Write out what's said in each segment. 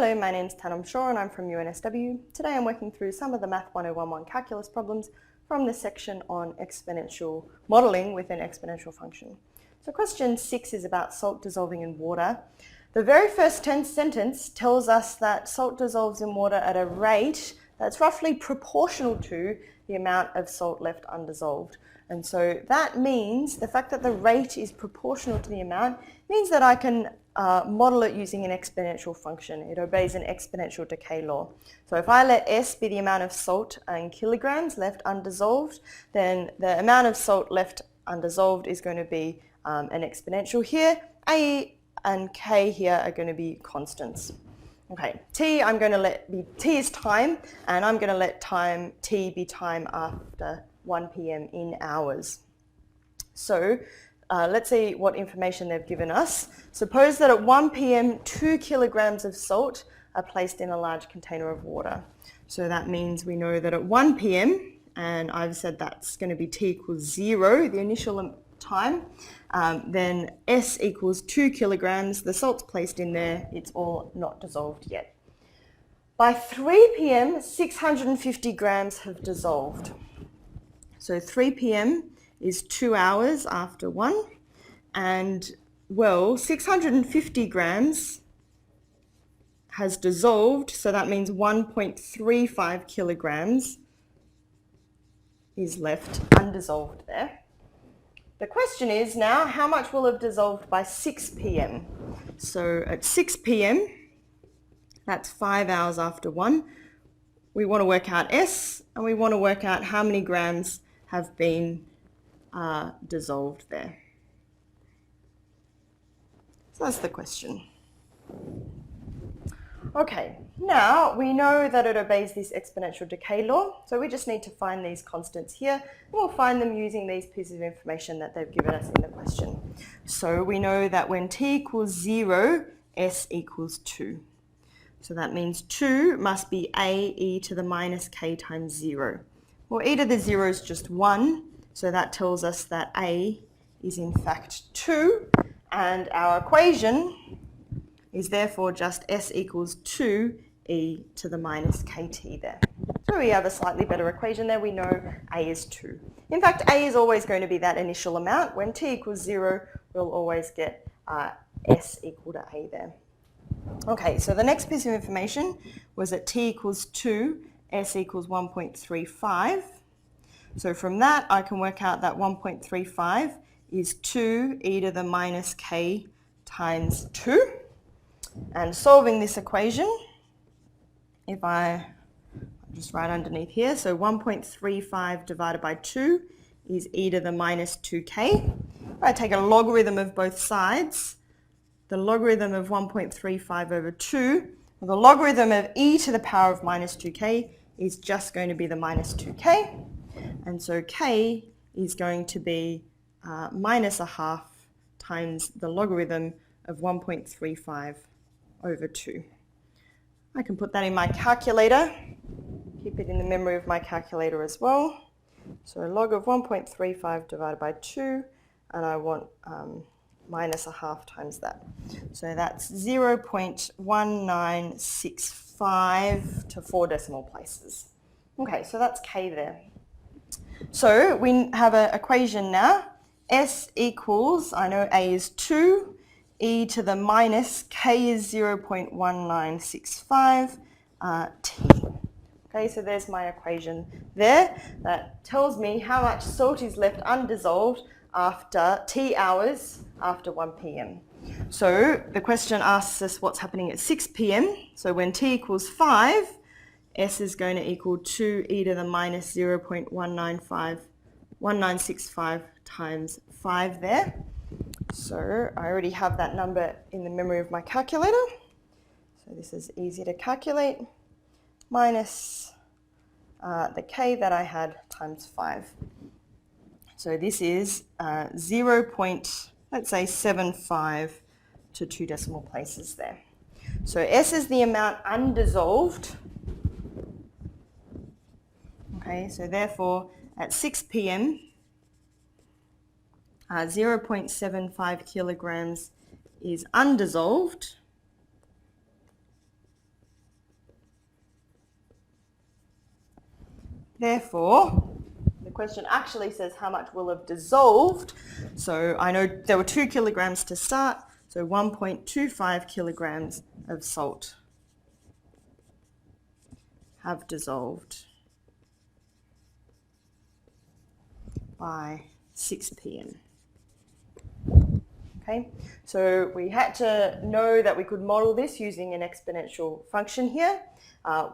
Hello, my name's Tanam Shaw and I'm from UNSW. Today I'm working through some of the Math 101 calculus problems from the section on exponential modelling with an exponential function. So question 6 is about salt dissolving in water. The very first sentence tells us that salt dissolves in water at a rate that's roughly proportional to the amount of salt left undissolved. And so that means the fact that the rate is proportional to the amount means that I can model it using an exponential function. It obeys an exponential decay law. So if I let S be the amount of salt in kilograms left undissolved, then the amount of salt left undissolved is going to be an exponential here. A and K here are going to be constants. Okay, T I'm going to let be, T is time, and I'm going to let time T be time after 1 p.m. in hours. So let's see what information they've given us. Suppose that at 1 p.m. 2 kilograms of salt are placed in a large container of water. So that means we know that at 1 p.m., and I've said that's going to be T equals 0, the initial time, then S equals 2 kilograms, the salt's placed in there, it's all not dissolved yet. By 3 p.m., 650 grams have dissolved. So 3 p.m. is 2 hours after 1, and well, 650 grams has dissolved, so that means 1.35 kilograms is left undissolved there. The question is now, how much will have dissolved by 6 p.m.? So at 6 p.m., that's 5 hours after 1, we want to work out S, and we want to work out how many grams have been dissolved there. So that's the question. Okay, now we know that it obeys this exponential decay law, so we just need to find these constants here, and we'll find them using these pieces of information that they've given us in the question. So we know that when T equals 0, S equals 2. So that means 2 must be A e to the minus k times 0. Well, e to the 0 is just 1, so that tells us that A is in fact 2, and our equation is therefore just S equals 2 e to the minus kt there. So we have a slightly better equation there. We know A is 2. In fact, A is always going to be that initial amount. When T equals 0, we'll always get S equal to A there. Okay, so the next piece of information was that T equals 2, S equals 1.35. So from that, I can work out that 1.35 is 2 e to the minus k times 2. And solving this equation, if I just write underneath here, so 1.35 divided by 2 is e to the minus 2k. If I take a logarithm of both sides, the logarithm of 1.35 over 2, well, the logarithm of e to the power of minus 2k is just going to be the minus 2k. And so k is going to be minus a half times the logarithm of 1.35 over 2. I can put that in my calculator, keep it in the memory of my calculator as well. So log of 1.35 divided by 2, and I want minus a half times that. So that's 0.1965 to 4 decimal places. Okay, so that's k there. So we have an equation now. S equals, I know A is 2, e to the minus k is 0.1965 t. Okay, so there's my equation there. That tells me how much salt is left undissolved after T hours after 1 p.m. So the question asks us what's happening at 6 p.m. So when T equals 5, S is going to equal 2 e to the minus 0.1965 times 5 there. So I already have that number in the memory of my calculator. So this is easy to calculate. Minus the k that I had times 5. So this is 0.75 to 2 decimal places there. So S is the amount undissolved. Okay, so therefore at 6 p.m. 0.75 kilograms is undissolved. Therefore, the question actually says how much will have dissolved. So I know there were 2 kilograms to start, so 1.25 kilograms of salt have dissolved by 6 p.m. Okay, so we had to know that we could model this using an exponential function here.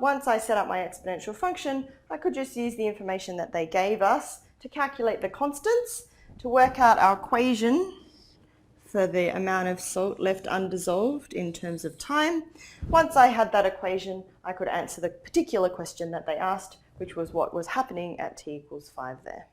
Once I set up my exponential function, I could just use the information that they gave us to calculate the constants to work out our equation for the amount of salt left undissolved in terms of time. Once I had that equation, I could answer the particular question that they asked, which was what was happening at t equals 5 there.